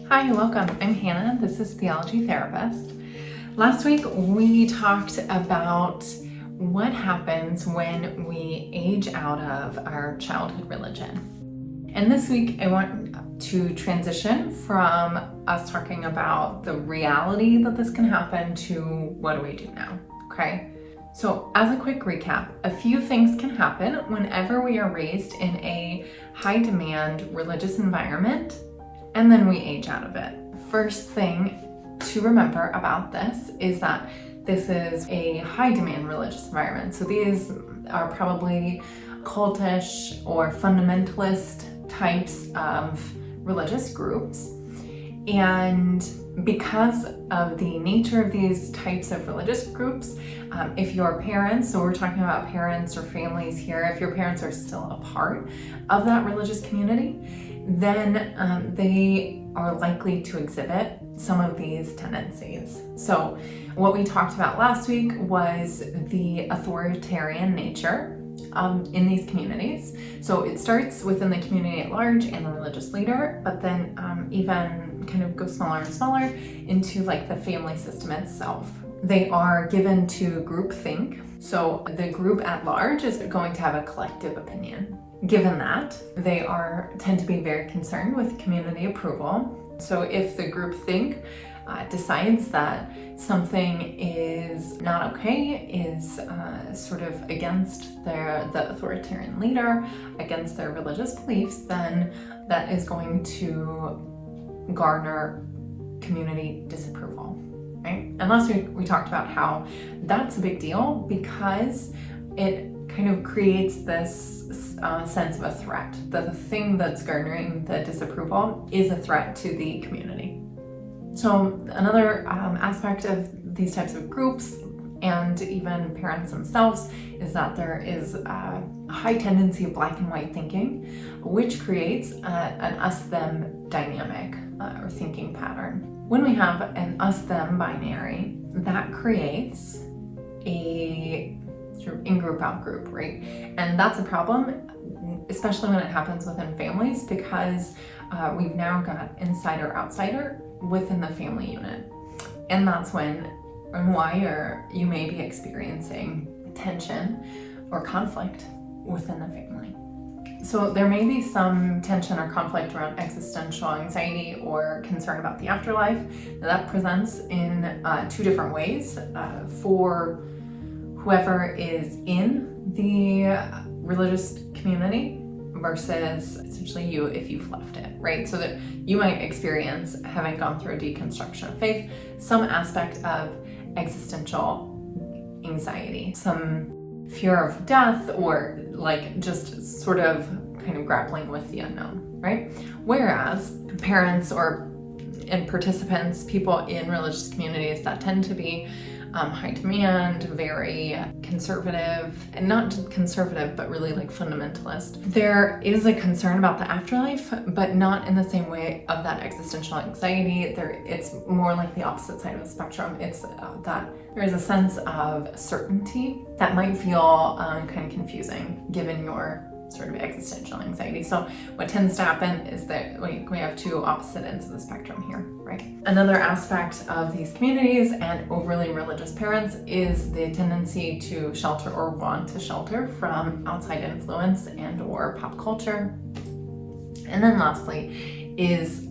Hi, welcome. I'm Hannah. This is Theology Therapist. Last week we talked about what happens when we age out of our childhood religion. And this week I want to transition from us talking about the reality that this can happen to what do we do now, okay? So as a quick recap, a few things can happen whenever we are raised in a high demand religious environment and then we age out of it. First thing to remember about this is that this is a high demand religious environment. So these are probably cultish or fundamentalist types of religious groups. And because of the nature of these types of religious groups, if your parents, so we're talking about parents or families here, if your parents are still a part of that religious community, then they are likely to exhibit some of these tendencies. So what we talked about last week was the authoritarian nature in these communities. So it starts within the community at large and the religious leader, but then even kind of goes smaller and smaller into like the family system itself. They are given to groupthink. So the group at large is going to have a collective opinion. Given that, they tend to be very concerned with community approval. So if the groupthink decides that something is not okay, is sort of against the authoritarian leader, against their religious beliefs, then that is going to garner community disapproval, right? And last week we talked about how that's a big deal because it kind of creates this sense of a threat. The thing that's garnering the disapproval is a threat to the community. So another aspect of these types of groups and even parents themselves is that there is a high tendency of black and white thinking, which creates an us-them dynamic or thinking pattern. When we have an us-them binary, that creates a sort of in-group, out-group, right? And that's a problem, especially when it happens within families, because we've now got insider, outsider within the family unit. And that's when and why you may be experiencing tension or conflict within the family. So there may be some tension or conflict around existential anxiety or concern about the afterlife. That presents in two different ways for whoever is in the religious community versus essentially you if you've left it, right? So that you might experience, having gone through a deconstruction of faith, some aspect of existential anxiety, some fear of death, or like just sort of kind of grappling with the unknown, right? Whereas parents and participants, people in religious communities that tend to be high demand, very conservative, and not just conservative, but really like fundamentalist. There is a concern about the afterlife, but not in the same way of that existential anxiety. It's more like the opposite side of the spectrum. It's that there is a sense of certainty that might feel kind of confusing given your sort of existential anxiety. So what tends to happen is that we have two opposite ends of the spectrum here, right? Another aspect of these communities and overly religious parents is the tendency to shelter or want to shelter from outside influence and or pop culture. And then lastly is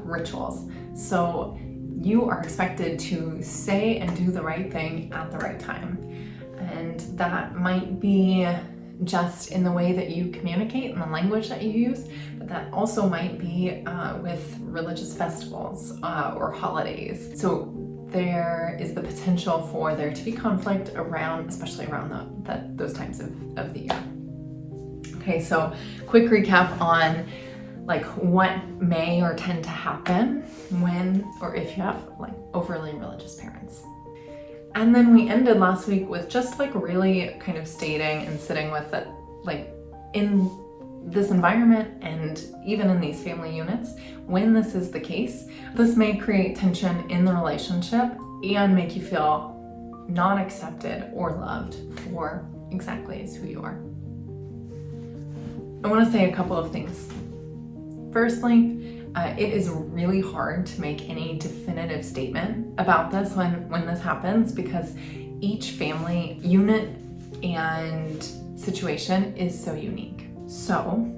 rituals. So you are expected to say and do the right thing at the right time. And that might be just in the way that you communicate and the language that you use, but that also might be with religious festivals or holidays. So there is the potential for there to be conflict especially around those times of the year. Okay, so quick recap on like what may or tend to happen when or if you have like overly religious parents. And then we ended last week with just like really kind of stating and sitting with that, like in this environment and even in these family units, when this is the case, this may create tension in the relationship and make you feel not accepted or loved for exactly as who you are. I want to say a couple of things. Firstly, It is really hard to make any definitive statement about this when this happens, because each family unit and situation is so unique. So,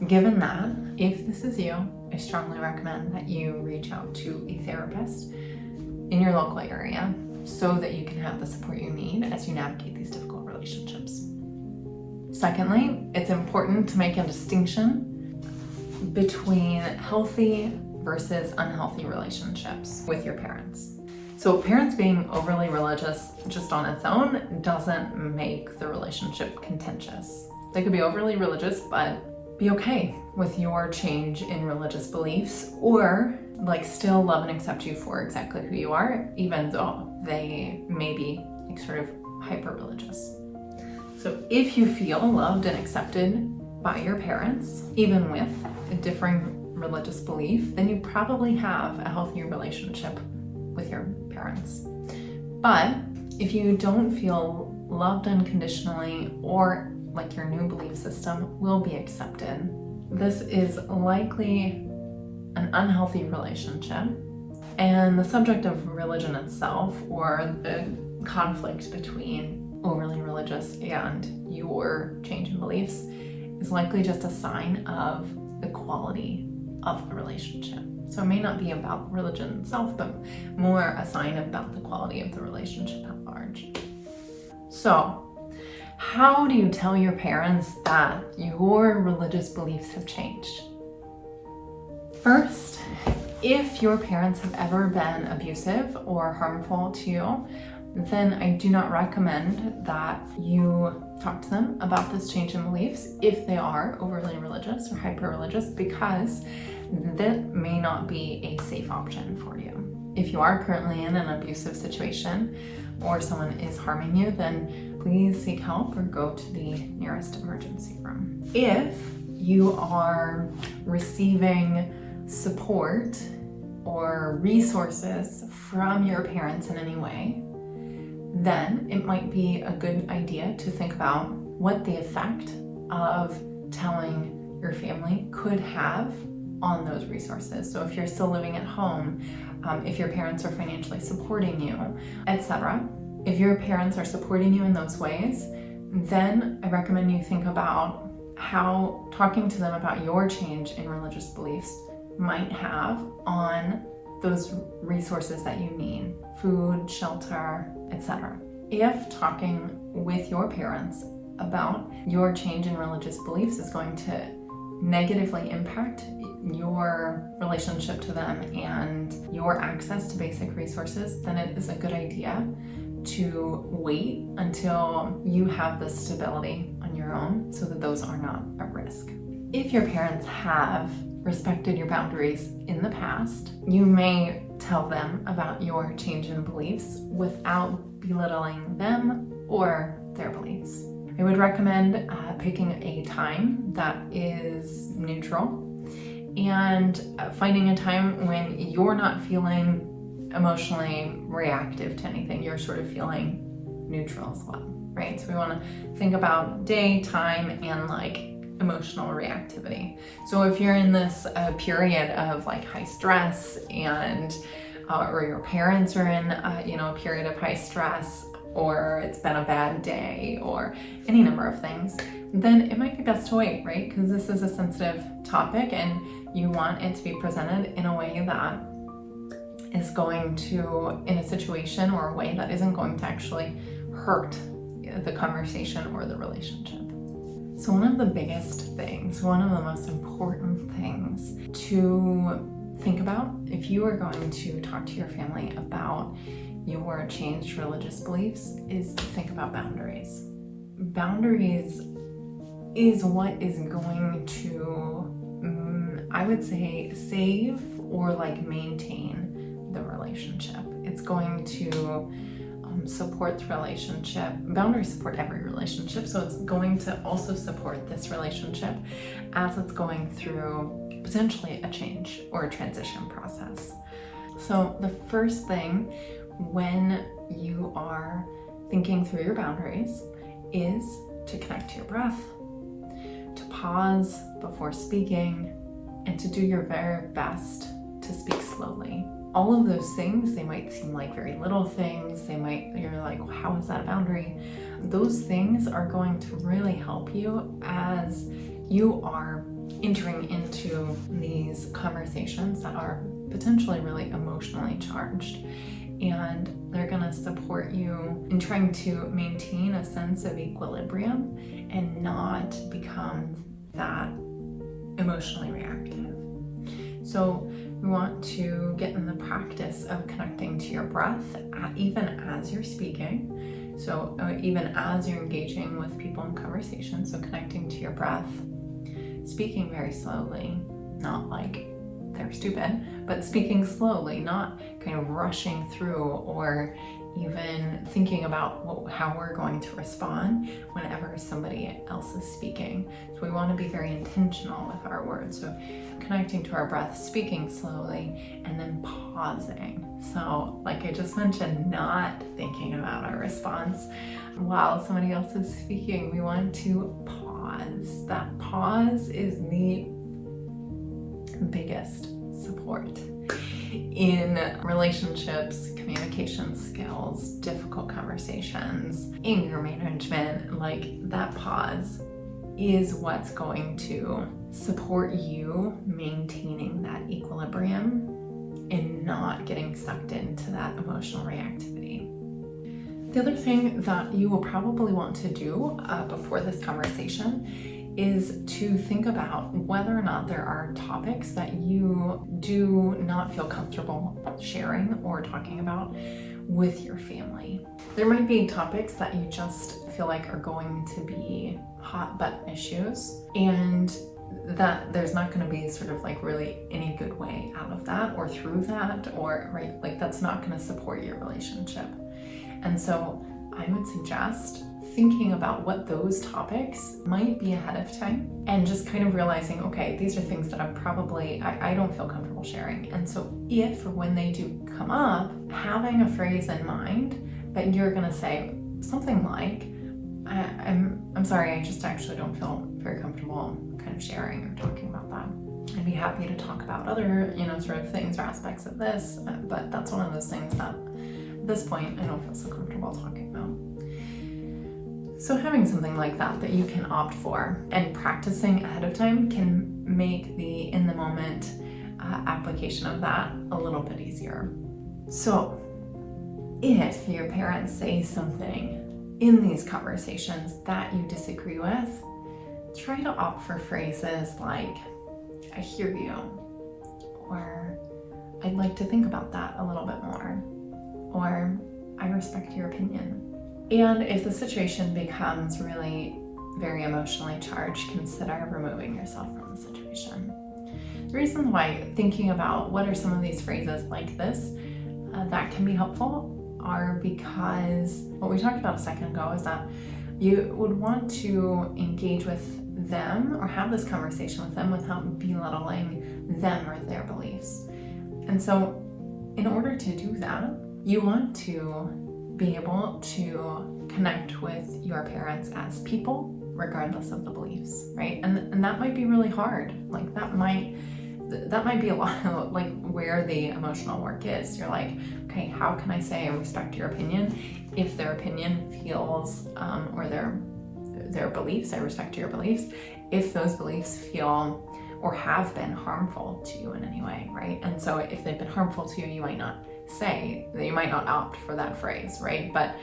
given that, if this is you, I strongly recommend that you reach out to a therapist in your local area so that you can have the support you need as you navigate these difficult relationships. Secondly, it's important to make a distinction between healthy versus unhealthy relationships with your parents. So parents being overly religious just on its own doesn't make the relationship contentious. They could be overly religious, but be okay with your change in religious beliefs, or still love and accept you for exactly who you are, even though they may be sort of hyper-religious. So if you feel loved and accepted by your parents, even with a differing religious belief, then you probably have a healthy relationship with your parents. But if you don't feel loved unconditionally, or like your new belief system will be accepted, this is likely an unhealthy relationship. And the subject of religion itself, or the conflict between overly religious and your change in beliefs, is likely just a sign of the quality of the relationship. So it may not be about religion itself, but more a sign about the quality of the relationship at large. So, how do you tell your parents that your religious beliefs have changed? First, if your parents have ever been abusive or harmful to you, then I do not recommend that you talk to them about this change in beliefs if they are overly religious or hyper-religious, because that may not be a safe option for you. If you are currently in an abusive situation or someone is harming you, then please seek help or go to the nearest emergency room. If you are receiving support or resources from your parents in any way, then it might be a good idea to think about what the effect of telling your family could have on those resources. So if you're still living at home, if your parents are financially supporting you, etc. If your parents are supporting you in those ways, then I recommend you think about how talking to them about your change in religious beliefs might have on those resources that you need: food, shelter, etc. If talking with your parents about your change in religious beliefs is going to negatively impact your relationship to them and your access to basic resources, then it is a good idea to wait until you have the stability on your own so that those are not at risk. If your parents have respected your boundaries in the past, you may tell them about your change in beliefs without belittling them or their beliefs. I would recommend picking a time that is neutral and finding a time when you're not feeling emotionally reactive to anything. You're sort of feeling neutral as well, right? So we want to think about day, time, and emotional reactivity. So if you're in this period of high stress and or your parents are in a period of high stress, or it's been a bad day, or any number of things, then it might be best to wait, right? Because this is a sensitive topic and you want it to be presented in a way that is going to, in a situation or a way that isn't going to actually hurt the conversation or the relationship. So one of the biggest things, one of the most important things to think about if you are going to talk to your family about your changed religious beliefs is to think about boundaries. Boundaries is what is going to, I would say, save or maintain the relationship. It's going to support the relationship. Boundaries support every relationship, so it's going to also support this relationship as it's going through potentially a change or a transition process. So the first thing when you are thinking through your boundaries is to connect to your breath, to pause before speaking, and to do your very best to speak slowly. All of those things, they might seem like very little things. You're like, well, how is that a boundary? Those things are going to really help you as you are entering into these conversations that are potentially really emotionally charged. And they're going to support you in trying to maintain a sense of equilibrium and not become that emotionally reactive. So we want to get in the practice of connecting to your breath even as you're speaking. So even as you're engaging with people in conversation, so connecting to your breath, speaking very slowly, not like they're stupid, but speaking slowly, not kind of rushing through or even thinking about how we're going to respond whenever somebody else is speaking. So we want to be very intentional with our words. So connecting to our breath, speaking slowly, and then pausing. So like I just mentioned, not thinking about our response while somebody else is speaking. We want to pause. That pause is the biggest support in relationships, communication skills, difficult conversations, anger management. Like that pause is what's going to support you maintaining that equilibrium and not getting sucked into that emotional reactivity. The other thing that you will probably want to do before this conversation is to think about whether or not there are topics that you do not feel comfortable sharing or talking about with your family. There might be topics that you just feel like are going to be hot button issues, and that there's not going to be sort of like really any good way out of that or through that, or right, like that's not going to support your relationship. And so I would suggest thinking about what those topics might be ahead of time and just kind of realizing, okay, these are things that I don't feel comfortable sharing. And so if or when they do come up, having a phrase in mind that you're going to say something like, I'm sorry, I just actually don't feel very comfortable kind of sharing or talking about that. I'd be happy to talk about other, sort of things or aspects of this, but that's one of those things that at this point I don't feel so comfortable talking about. So having something like that you can opt for and practicing ahead of time can make the in the moment application of that a little bit easier. So if your parents say something in these conversations that you disagree with, try to opt for phrases like, I hear you, or I'd like to think about that a little bit more, or I respect your opinion. And if the situation becomes really very emotionally charged, consider removing yourself from the situation. The reason why thinking about what are some of these phrases like this that can be helpful are because what we talked about a second ago is that you would want to engage with them or have this conversation with them without belittling them or their beliefs. And so in order to do that, you want to be able to connect with your parents as people, regardless of the beliefs, right? And that might be really hard. Like that might be a lot of like where the emotional work is. You're like, okay, how can I say I respect your opinion if their opinion feels, or their beliefs, I respect your beliefs, if those beliefs feel or have been harmful to you in any way, right? And so if they've been harmful to you, you might not say that, you might not opt for that phrase, right? But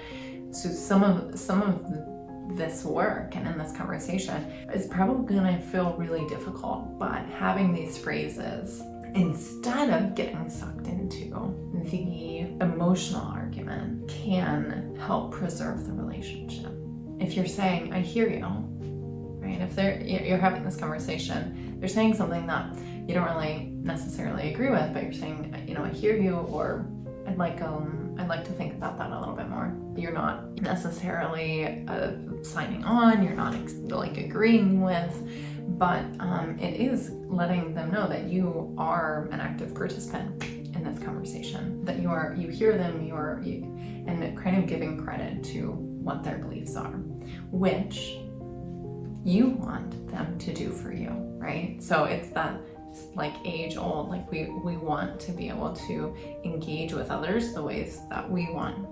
so some of this work and in this conversation is probably going to feel really difficult, but having these phrases instead of getting sucked into the emotional argument can help preserve the relationship. If you're saying, I hear you, right? If you're having this conversation, they're saying something that you don't really necessarily agree with, but you're saying, I hear you, or I'd like to think about that a little bit more. You're not necessarily signing on, you're not like agreeing with, but it is letting them know that you are an active participant in this conversation, that you hear them, and kind of giving credit to what their beliefs are, which you want them to do for you, right? So it's like age old. Like we want to be able to engage with others the ways that we want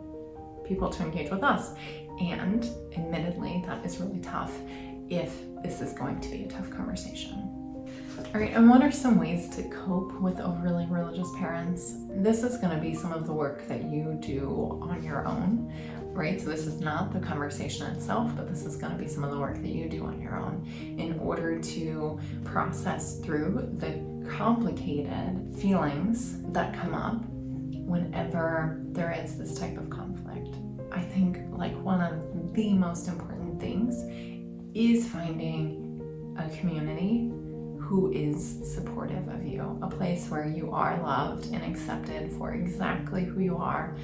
people to engage with us. And admittedly, that is really tough if this is going to be a tough conversation. All right, and what are some ways to cope with overly religious parents? This is going to be some of the work that you do on your own, right? So this is not the conversation itself, but this is going to be some of the work that you do on your own in order to process through the complicated feelings that come up whenever there is this type of conflict. I think like one of the most important things is finding a community who is supportive of you, a place where you are loved and accepted for exactly who you are,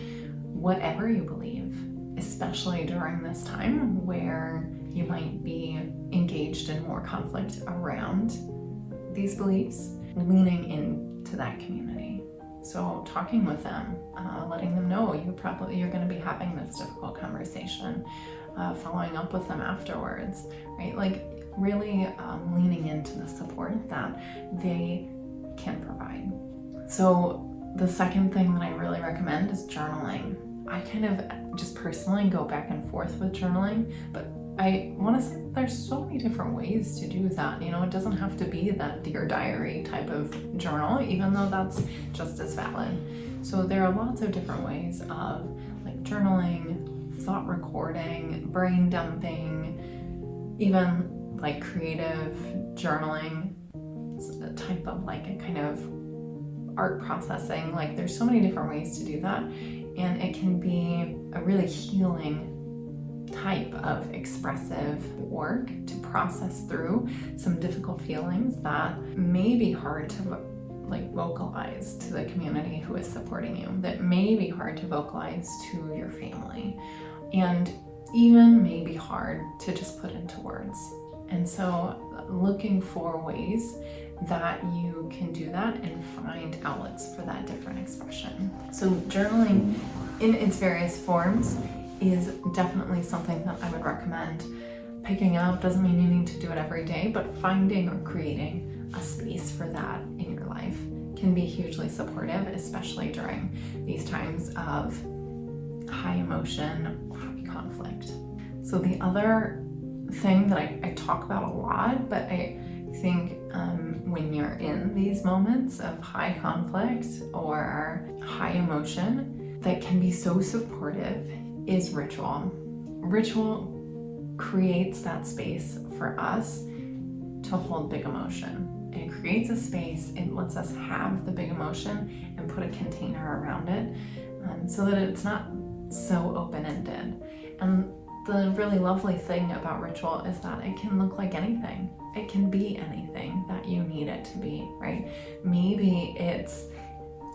whatever you believe, especially during this time where you might be engaged in more conflict around these beliefs, leaning into that community. So talking with them, letting them know you're going to be having this difficult conversation, following up with them afterwards, right? Like really leaning into the support that they can provide. So the second thing that I really recommend is journaling. I kind of just personally go back and forth with journaling, but I want to say there's so many different ways to do that. You know, it doesn't have to be that Dear Diary type of journal, even though that's just as valid. So there are lots of different ways of like journaling, thought recording, brain dumping, even like creative journaling. It's a type of like a kind of art processing. Like there's so many different ways to do that, and it can be a really healing type of expressive work to process through some difficult feelings that may be hard to like vocalize to the community who is supporting you, that may be hard to vocalize to your family, and even may be hard to just put into words. And so looking for ways that you can do that and find outlets for that different expression. So journaling in its various forms is definitely something that I would recommend picking up. Doesn't mean you need to do it every day, but finding or creating a space for that in your life can be hugely supportive, especially during these times of high emotion, high conflict. So the other thing that I talk about a lot, but I think when you're in these moments of high conflict or high emotion, that can be so supportive is ritual. Ritual creates that space for us to hold big emotion. It creates a space, it lets us have the big emotion and put a container around it so that it's not so open-ended. And the really lovely thing about ritual is that it can look like anything. It can be anything that you need it to be, right? Maybe it's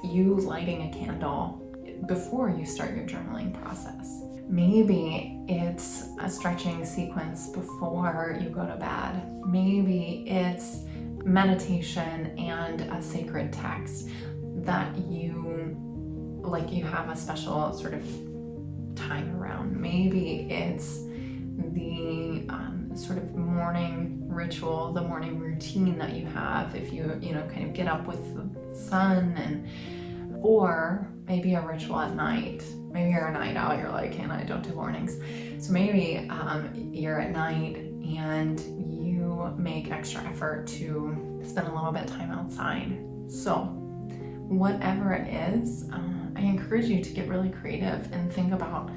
you lighting a candle before you start your journaling process. Maybe it's a stretching sequence before you go to bed. Maybe it's meditation and a sacred text that you have a special sort of time around. Maybe it's the sort of morning ritual, the morning routine that you have if you kind of get up with the sun, or maybe a ritual at night. Maybe you're a night owl, you're like, Hannah, I don't do mornings. So maybe you're at night and you make extra effort to spend a little bit of time outside. So whatever it is, I encourage you to get really creative and think about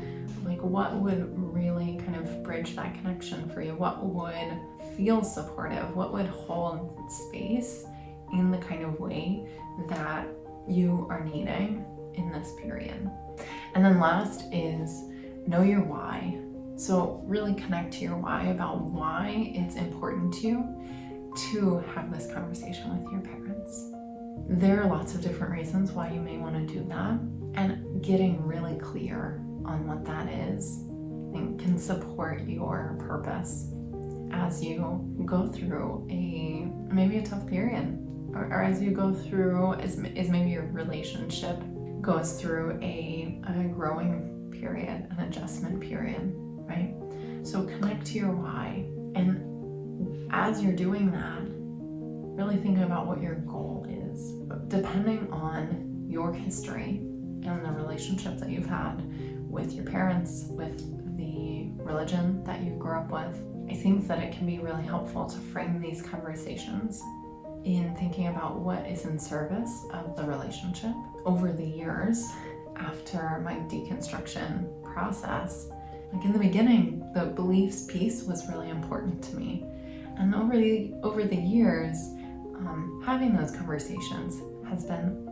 like what would really kind of bridge that connection for you, what would feel supportive, what would hold space in the kind of way that you are needing in this period. And then last is know your why. So really connect to your why about why it's important to you to have this conversation with your parents. There are lots of different reasons why you may want to do that, and getting really clear on what that is, I think, can support your purpose as you go through maybe a tough period, or as you go through, as maybe your relationship goes through a growing period, an adjustment period, right? So connect to your why, and as you're doing that, really think about what your goal is. Depending on your history and the relationship that you've had with your parents, with the religion that you grew up with, I think that it can be really helpful to frame these conversations in thinking about what is in service of the relationship. Over the years, after my deconstruction process, like in the beginning, the beliefs piece was really important to me. And over the years, having those conversations has been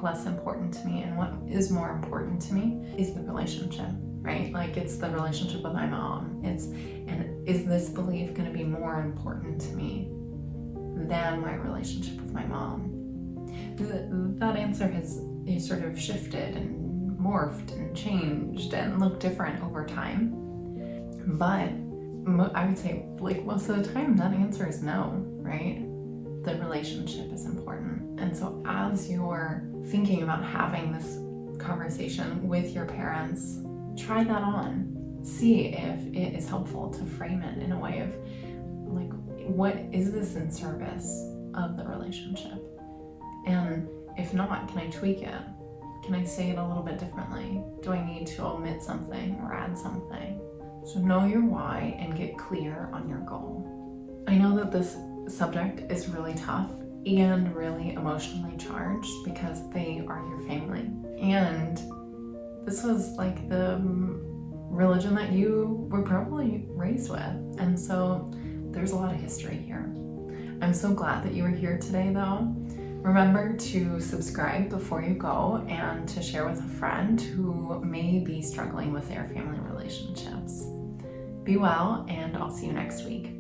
less important to me. And what is more important to me is the relationship, right? Like it's the relationship with my mom. And is this belief going to be more important to me than my relationship with my mom? That answer has sort of shifted and morphed and changed and looked different over time. But I would say like most of the time that answer is no, right? The relationship is important. And so as you're thinking about having this conversation with your parents, try that on. See if it is helpful to frame it in a way of like, what is this in service of the relationship? And if not, can I tweak it? Can I say it a little bit differently? Do I need to omit something or add something? So know your why and get clear on your goal. I know that this subject is really tough and really emotionally charged because they are your family. And this was like the religion that you were probably raised with. And so there's a lot of history here. I'm so glad that you were here today though. Remember to subscribe before you go and to share with a friend who may be struggling with their family relationships. Be well, and I'll see you next week.